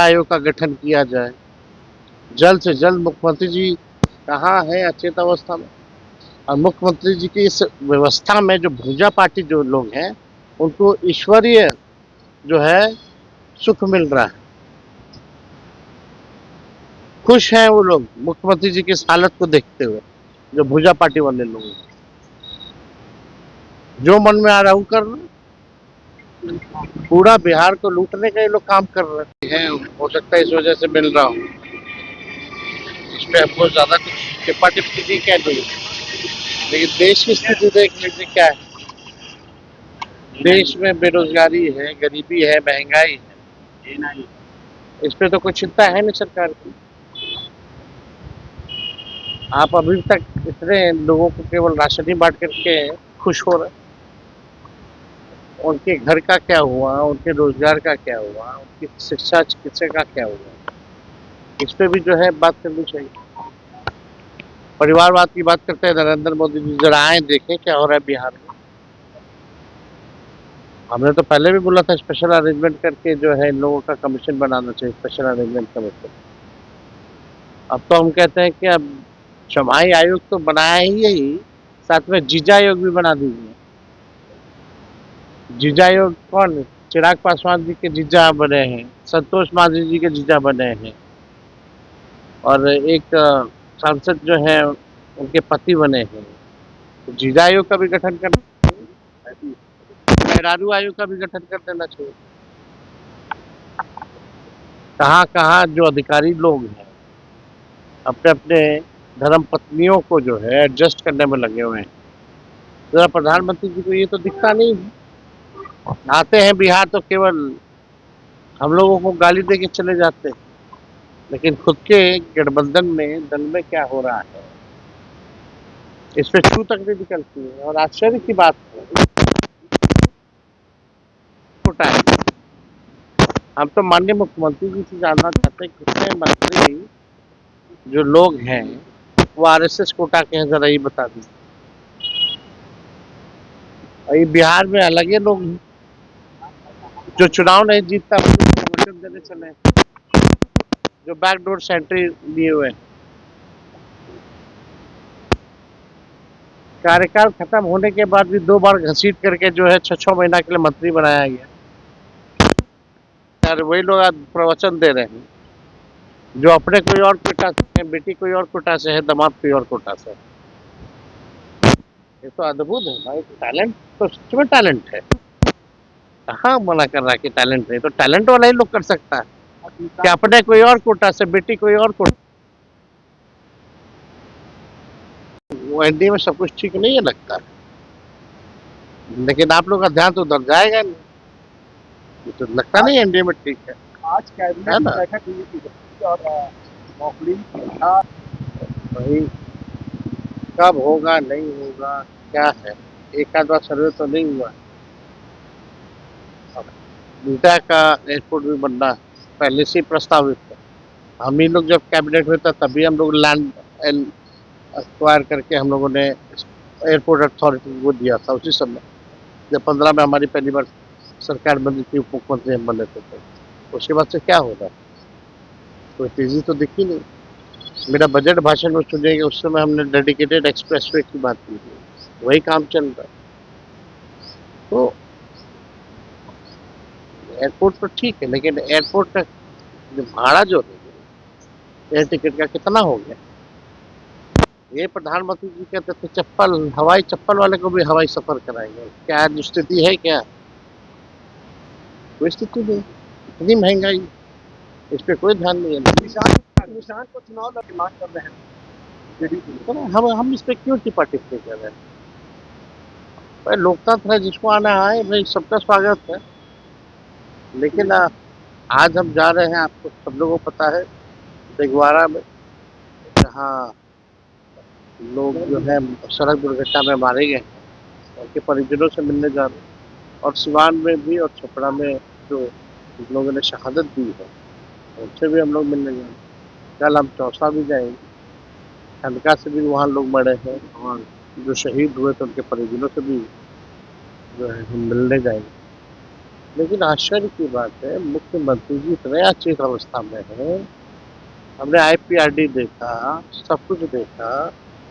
आयोग का गठन किया जाए। जल्द से जल्द मुख्यमंत्री जी कहाँ है अचेत अवस्था में, और मुख्यमंत्री जी की इस व्यवस्था में जो भूजा पार्टी जो लोग हैं उनको ईश्वरीय जो है सुख मिल रहा है। खुश हैं वो लोग मुख्यमंत्री जी की इस हालत को देखते हुए, जो भूजा पार्टी वाले लोग हैं। जो मन में आ रहा है वो कर रहे हैं। पूरा बिहार को लूटने का ये लोग काम कर रहे हैं। हो सकता है इस वजह से मिल रहा हो, इस पे हमको ज्यादा कुछ टिप्पा टिप्पणी नहीं कहनी है। लेकिन देश की स्थिति देख लीजिए क्या है। देश में बेरोजगारी है, गरीबी है, महंगाई है, इस पे तो कोई चिंता है नहीं सरकार की। आप अभी तक इतने लोगों को केवल राशन ही बांट करके खुश हो रहे हैं। उनके घर का क्या हुआ, उनके रोजगार का क्या हुआ, उनकी शिक्षा चिकित्सा का क्या हुआ, इस पे भी जो है बात करनी चाहिए। परिवारवाद की बात करते हैं नरेंद्र मोदी जी, जरा आए देखें क्या हो रहा है बिहार में। हमने तो पहले भी बोला था स्पेशल अरेंजमेंट करके जो है इन लोगों का कमीशन बनाना चाहिए, स्पेशल अरेंजमेंट कमीशन। अब तो हम कहते हैं कि अब छमाही आयोग तो बनाया ही, साथ में जीजा आयोग भी बना दीजिए। जीजा आयोग कौन? चिराग पासवान जी के जीजा बने हैं, संतोष मांझी जी के जीजा बने हैं, और एक सांसद जो है उनके पति बने हैं। तो जीजा आयोग का भी गठन करना चाहिए, मेहरारू आयोग का भी गठन कर देना चाहिए। कहाँ कहाँ जो अधिकारी लोग हैं अपने अपने धर्म पत्नियों को जो है एडजस्ट करने में लगे हुए हैं। जरा प्रधानमंत्री जी को ये तो दिखता नहीं है। आते हैं बिहार तो केवल हम लोगों को गाली दे के चले जाते हैं, लेकिन खुद के गठबंधन में दल में क्या हो रहा है इस पे छू तक नहीं निकलती है। और आश्चर्य की बात है, छोटा है। हम तो माननीय मुख्यमंत्री जी से जानना चाहते हैं कितने मंत्री जो लोग हैं वो आरएसएस कोटा के हैं, जरा ये बता दीजिए। और ये बिहार में अलग ही लोग हैं, जो चुनाव नहीं जीतता प्रमोशन देने चले, जो बैकडोर सेंट्री लिए हुए हैं। कार्यकाल खत्म होने के बाद भी 2 बार घसीट करके जो है 6-6 महीना के लिए मंत्री बनाया गया। और वही लोग आज प्रवचन दे रहे हैं, जो अपने कोई और कोटा से है, बेटी कोई और कोटा से है, दामाद कोई और कोटा से है। ये तो अद्भुत है भाई। टैलेंट तो सच में टैलेंट है। कहाँ मना कर रहा है कि टैलेंट नहीं, तो टैलेंट वाला ही लोग कर सकता है कि अपने कोई और कोटा से, बेटी कोई और कोटा। वो एनडीए में सब कुछ ठीक नहीं है लगता है, लेकिन आप लोग का ध्यान तो उधर जाएगा नहीं। ये तो लगता नहीं एनडीए में ठीक है। आज कैबिनेट में बैठक हुई थी और मौखली था, वही कब होगा नहीं होगा क्या है, एक आध बार सर्वे तो नहीं हुआ। बिहटा का एयरपोर्ट भी बनना पहले से ही प्रस्तावित था। हम ही लोग जब कैबिनेट में था तभी हम लोग लैंड एक्वायर करके हम लोगों ने एयरपोर्ट अथॉरिटी को दिया था उसी समय, जब 15 में हमारी पहली बार सरकार बनी थी, उप मुख्यमंत्री हम बने थे। तो उसके बाद से क्या हो रहा है, कोई तेजी तो दिखी नहीं। मेरा बजट भाषण में सुनेंगे, उस समय हमने डेडिकेटेड एक्सप्रेसवे की बात की थी, वही काम चल रहा है। तो एयरपोर्ट तो ठीक है, लेकिन एयरपोर्ट का जो भाड़ा जो एयर टिकट का कितना हो गया। ये प्रधानमंत्री जी कहते थे चप्पल, हवाई चप्पल वाले को भी हवाई सफर कराएंगे। क्या स्थिति है क्या? कोई स्थिति नहीं, इतनी महंगाई, इस पे कोई ध्यान नहीं है। निशान को चुनाव लड़ मांग कर रहे हैं। तो हम इस पे क्यों टिप्पा टिप्पणी कर रहे हैं? भाई लोकतंत्र है, जिसको आना आए, भाई सबका स्वागत है। लेकिन आज हम जा रहे हैं, आपको सब लोगों को पता है, दिगवाड़ा में जहाँ लोग जो है सड़क दुर्घटना में मारे गए, उनके परिजनों से मिलने जा रहे हैं। और सिवान में भी और छपरा में जो लोगों ने शहादत दी है उनसे भी हम लोग मिलने जा रहे हैं। कल हम चौसा भी जाएंगे, खंडका से भी वहाँ लोग मरे हैं, और जो शहीद हुए थे उनके परिजनों से भी जो है हम मिलने जाएंगे। लेकिन आश्चर्य की बात है, मुख्यमंत्री जी इतने अचेत अवस्था में है। हमने आईपीआरडी देखा, सब कुछ देखा।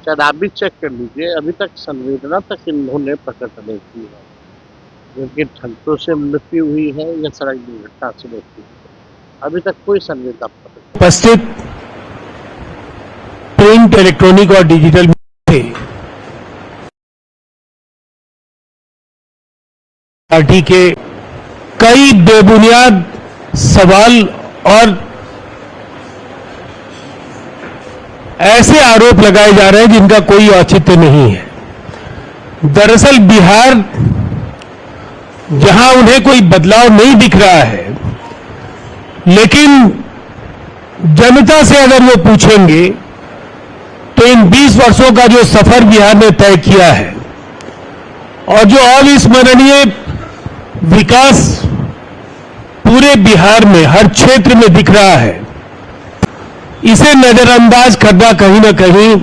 शायद आप भी चेक कर लीजिए, अभी तक संवेदना तक इन्होंने प्रकट नहीं की है। जिनकी ठंडों से मृत्यु हुई है या सड़क दुर्घटना से मृत्यु हुई है, अभी तक कोई संवेदना प्रकट उपस्थित प्रिंट, इलेक्ट्रॉनिक और डिजिटल थे पार्टी के कई बेबुनियाद सवाल और ऐसे आरोप लगाए जा रहे हैं जिनका कोई औचित्य नहीं है। दरअसल बिहार, जहां उन्हें कोई बदलाव नहीं दिख रहा है, लेकिन जनता से अगर वो पूछेंगे तो इन 20 वर्षों का जो सफर बिहार ने तय किया है और जो अविस्मरणीय विकास पूरे बिहार में हर क्षेत्र में दिख रहा है, इसे नजरअंदाज करना कहीं ना कहीं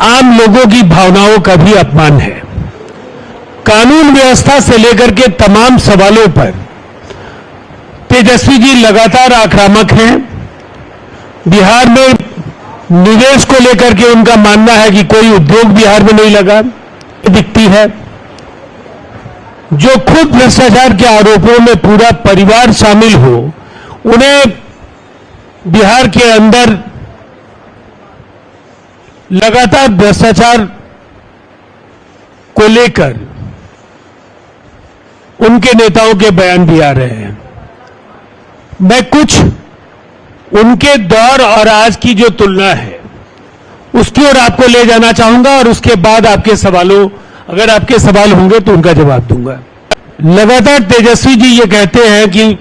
आम लोगों की भावनाओं का भी अपमान है। कानून व्यवस्था से लेकर के तमाम सवालों पर तेजस्वी जी लगातार आक्रामक हैं। बिहार में निवेश को लेकर के उनका मानना है कि कोई उद्योग बिहार में नहीं लगा दिखती है। जो खुद भ्रष्टाचार के आरोपों में पूरा परिवार शामिल हो, उन्हें बिहार के अंदर लगातार भ्रष्टाचार को लेकर उनके नेताओं के बयान भी आ रहे हैं। मैं कुछ उनके दौर और आज की जो तुलना है उसकी ओर आपको ले जाना चाहूंगा और उसके बाद आपके सवालों, अगर आपके सवाल होंगे तो उनका जवाब दूंगा। लगातार तेजस्वी जी ये कहते हैं कि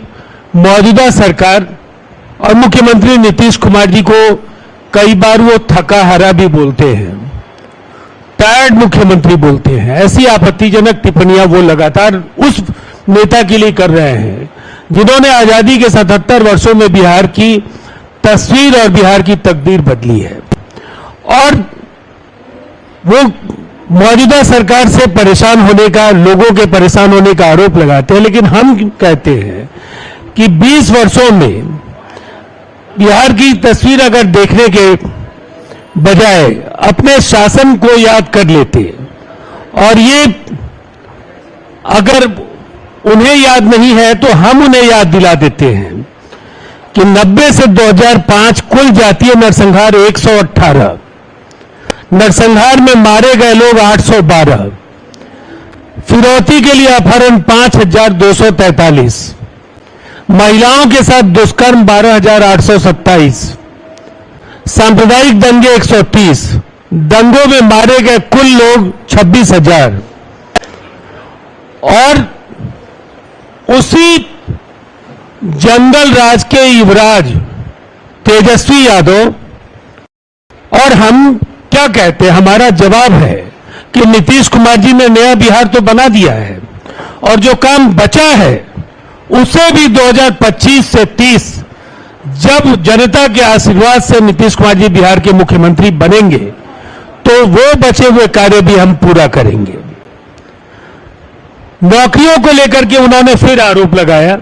मौजूदा सरकार और मुख्यमंत्री नीतीश कुमार जी को कई बार वो थका हारा भी बोलते हैं, टायर्ड मुख्यमंत्री बोलते हैं। ऐसी आपत्तिजनक टिप्पणियां वो लगातार उस नेता के लिए कर रहे हैं जिन्होंने आजादी के 77 वर्षों में बिहार की तस्वीर और बिहार की तकदीर बदली है। और वो मौजूदा सरकार से परेशान होने का, लोगों के परेशान होने का आरोप लगाते हैं, लेकिन हम कहते हैं कि 20 वर्षों में बिहार की तस्वीर अगर देखने के बजाय अपने शासन को याद कर लेते, और ये अगर उन्हें याद नहीं है तो हम उन्हें याद दिला देते हैं कि 90 से 2005 कुल जातीय नरसंहार 118, नरसंहार में मारे गए लोग 812, फिरौती के लिए अपहरण 5243, महिलाओं के साथ दुष्कर्म 12827, सांप्रदायिक दंगे 130, दंगों में मारे गए कुल लोग 26,000। और उसी जंगल राज के युवराज तेजस्वी यादव, और हम क्या कहते हैं, हमारा जवाब है कि नीतीश कुमार जी ने नया बिहार तो बना दिया है और जो काम बचा है उसे भी 2025 से 30 जब जनता के आशीर्वाद से नीतीश कुमार जी बिहार के मुख्यमंत्री बनेंगे तो वो बचे हुए कार्य भी हम पूरा करेंगे। नौकरियों को लेकर के उन्होंने फिर आरोप लगाया,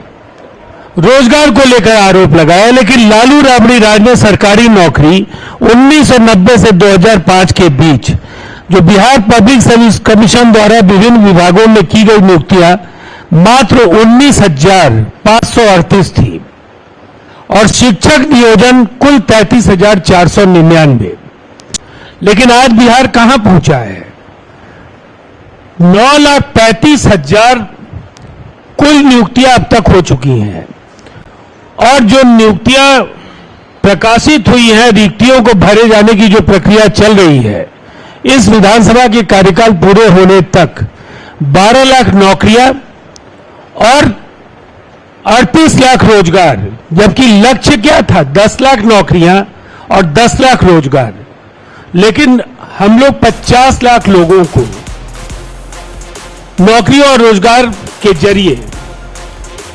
रोजगार को लेकर आरोप लगाया, लेकिन लालू राबड़ी राज में सरकारी नौकरी 1990 से 2005 के बीच जो बिहार पब्लिक सर्विस कमीशन द्वारा विभिन्न विभागों में की गई नियुक्तियां मात्र 19,538 थी और शिक्षक नियोजन कुल 33,499। लेकिन आज बिहार कहां पहुंचा है? 9,35,000 कुल नियुक्तियां अब तक हो चुकी हैं और जो नियुक्तियां प्रकाशित हुई हैं, रिक्तियों को भरे जाने की जो प्रक्रिया चल रही है, इस विधानसभा के कार्यकाल पूरे होने तक 12 लाख नौकरियां और 38 लाख रोजगार, जबकि लक्ष्य क्या था? 10 लाख नौकरियां और 10 लाख रोजगार। लेकिन हम लोग 50 लाख लोगों को नौकरी और रोजगार के जरिए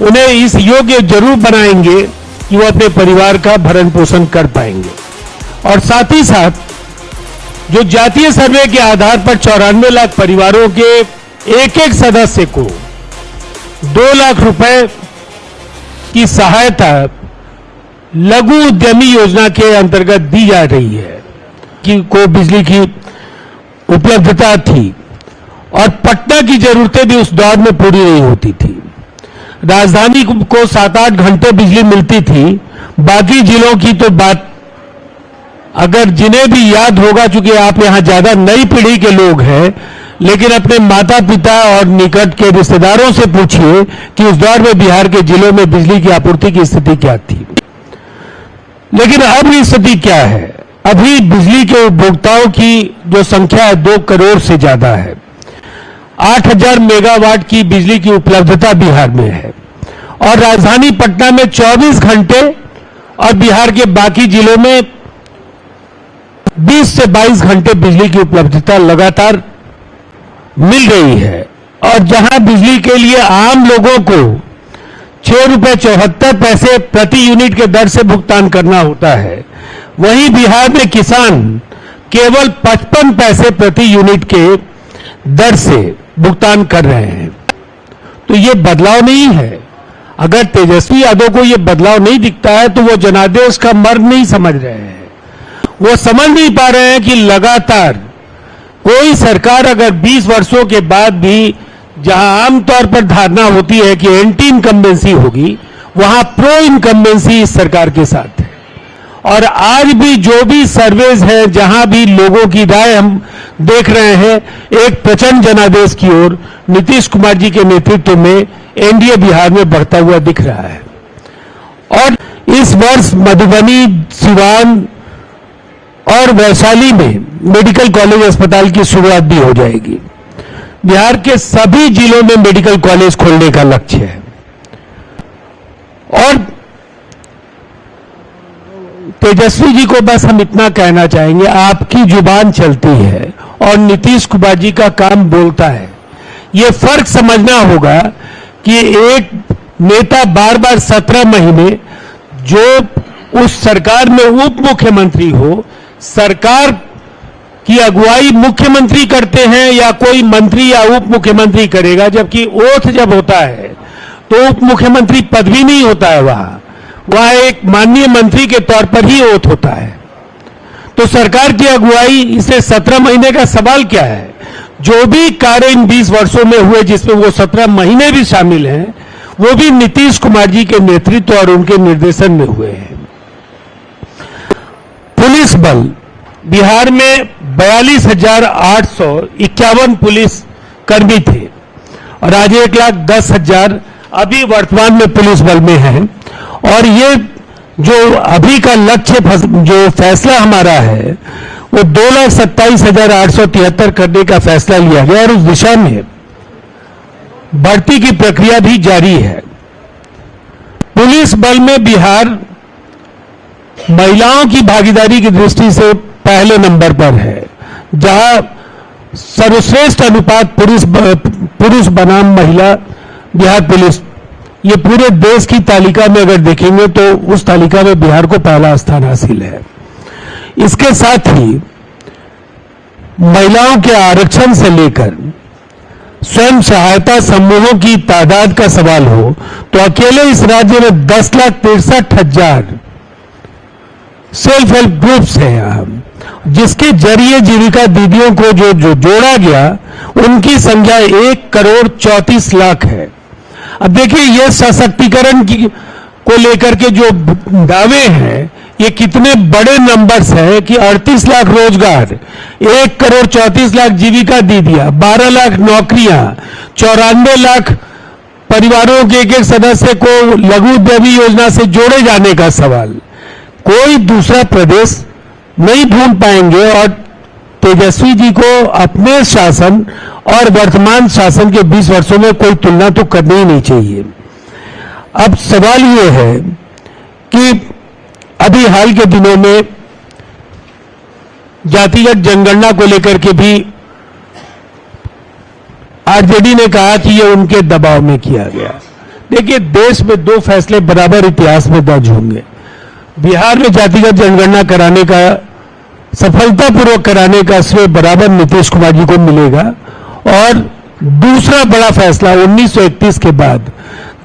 उन्हें इस योग्य जरूर बनाएंगे कि वो अपने परिवार का भरण पोषण कर पाएंगे। और साथ ही साथ जो जातीय सर्वे के आधार पर 94 लाख परिवारों के एक एक सदस्य को 2 लाख रुपए की सहायता लघु उद्यमी योजना के अंतर्गत दी जा रही है कि को बिजली की उपलब्धता थी और पटना की जरूरतें भी उस दौर में पूरी नहीं होती थी। राजधानी को 7-8 घंटे बिजली मिलती थी, बाकी जिलों की तो बात अगर जिन्हें भी याद होगा, चूंकि आप यहां ज्यादा नई पीढ़ी के लोग हैं, लेकिन अपने माता पिता और निकट के रिश्तेदारों से पूछिए कि उस दौर में बिहार के जिलों में बिजली की आपूर्ति की स्थिति क्या थी। लेकिन अब स्थिति क्या है? अभी बिजली के उपभोक्ताओं की जो संख्या है 2 करोड़ से ज्यादा है। 8,000 मेगावाट की बिजली की उपलब्धता बिहार में है और राजधानी पटना में 24 घंटे और बिहार के बाकी जिलों में 20 से 22 घंटे बिजली की उपलब्धता लगातार मिल रही है। और जहां बिजली के लिए आम लोगों को 6.74 रुपए प्रति यूनिट के दर से भुगतान करना होता है, वहीं बिहार में किसान केवल 55 पैसे प्रति यूनिट के दर से भुगतान कर रहे हैं। तो ये बदलाव नहीं है। अगर तेजस्वी यादव को ये बदलाव नहीं दिखता है तो वो जनादेश का मर्म नहीं समझ रहे हैं। वो समझ नहीं पा रहे हैं कि लगातार कोई सरकार अगर 20 वर्षों के बाद भी, जहां आमतौर पर धारणा होती है कि एंटी इनकम्बेंसी होगी, वहां प्रो इनकम्बेंसी इस सरकार के साथ है। और आज भी जो भी सर्वेज हैं, जहां भी लोगों की राय हम देख रहे हैं, एक प्रचंड जनादेश की ओर नीतीश कुमार जी के नेतृत्व में एनडीए बिहार में बढ़ता हुआ दिख रहा है। और इस वर्ष मधुबनी, सिवान और वैशाली में मेडिकल कॉलेज अस्पताल की शुरुआत भी हो जाएगी। बिहार के सभी जिलों में मेडिकल कॉलेज खोलने का लक्ष्य है। और तेजस्वी जी को बस हम इतना कहना चाहेंगे, आपकी जुबान चलती है और नीतीश कुमार जी का काम बोलता है। ये फर्क समझना होगा कि एक नेता बार बार 17 महीने जो उस सरकार में उप मुख्यमंत्री हो, सरकार की अगुवाई मुख्यमंत्री करते हैं या कोई मंत्री या उप मुख्यमंत्री करेगा, जबकि ओथ जब होता है तो उप मुख्यमंत्री पद भी नहीं होता है, वहां एक माननीय मंत्री के तौर पर ही ओथ होता है। तो सरकार की अगुवाई, इसे 17 महीने का सवाल क्या है? जो भी कार्य इन 20 वर्षों में हुए, जिसमें वो 17 महीने भी शामिल हैं, वो भी नीतीश कुमार जी के नेतृत्व और उनके निर्देशन में हुए हैं। पुलिस बल, बिहार में 42,851 पुलिस कर्मी थे और आज 1,10,000 अभी वर्तमान में पुलिस बल में हैं। और ये जो अभी का लक्ष्य, जो फैसला हमारा है, वो 2,27,873 करने का फैसला लिया गया और उस दिशा में भर्ती की प्रक्रिया भी जारी है। पुलिस बल में बिहार महिलाओं की भागीदारी की दृष्टि से पहले नंबर पर है, जहां सर्वश्रेष्ठ अनुपात पुरुष बनाम महिला बिहार पुलिस, ये पूरे देश की तालिका में अगर देखेंगे तो उस तालिका में बिहार को पहला स्थान हासिल है। इसके साथ ही महिलाओं के आरक्षण से लेकर स्वयं सहायता समूहों की तादाद का सवाल हो तो अकेले इस राज्य में 10,63,000 सेल्फ हेल्प ग्रुप्स हैं यहाँ, जिसके जरिए जीविका दीदियों को जो जोड़ा गया, उनकी संख्या 1,34,00,000 है। अब देखिए, ये सशक्तिकरण को लेकर के जो दावे हैं, ये कितने बड़े नंबर्स हैं कि 38 लाख रोजगार, 1,34,00,000 जीविका दीदियां, 12 लाख नौकरियां, 94 लाख परिवारों के एक सदस्य को लघु उद्यमी योजना से जोड़े जाने का सवाल कोई दूसरा प्रदेश नहीं ढूंढ पाएंगे। और तेजस्वी जी को अपने शासन और वर्तमान शासन के 20 वर्षों में कोई तुलना तो करनी ही नहीं चाहिए। अब सवाल ये है कि अभी हाल के दिनों में जातिगत जनगणना को लेकर के भी आरजेडी ने कहा कि ये उनके दबाव में किया गया। देखिए, देश में 2 फैसले बराबर इतिहास में दर्ज होंगे। बिहार में जातिगत जनगणना कराने का, सफलतापूर्वक कराने का श्रेय बराबर नीतीश कुमार जी को मिलेगा और दूसरा बड़ा फैसला 1931 के बाद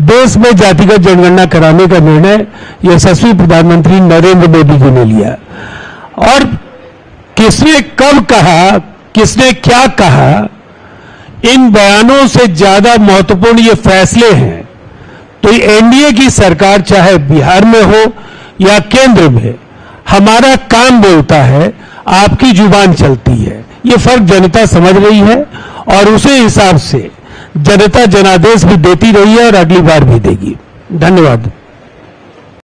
देश में जातिगत जनगणना कराने का निर्णय यशस्वी प्रधानमंत्री नरेंद्र मोदी जी ने लिया। और किसने कब कहा, किसने क्या कहा, इन बयानों से ज्यादा महत्वपूर्ण ये फैसले हैं। तो एनडीए की सरकार चाहे बिहार में हो या केंद्र में, हमारा काम बोलता है, आपकी जुबान चलती है। ये फर्क जनता समझ रही है और उसी हिसाब से जनता जनादेश भी देती रही है और अगली बार भी देगी। धन्यवाद।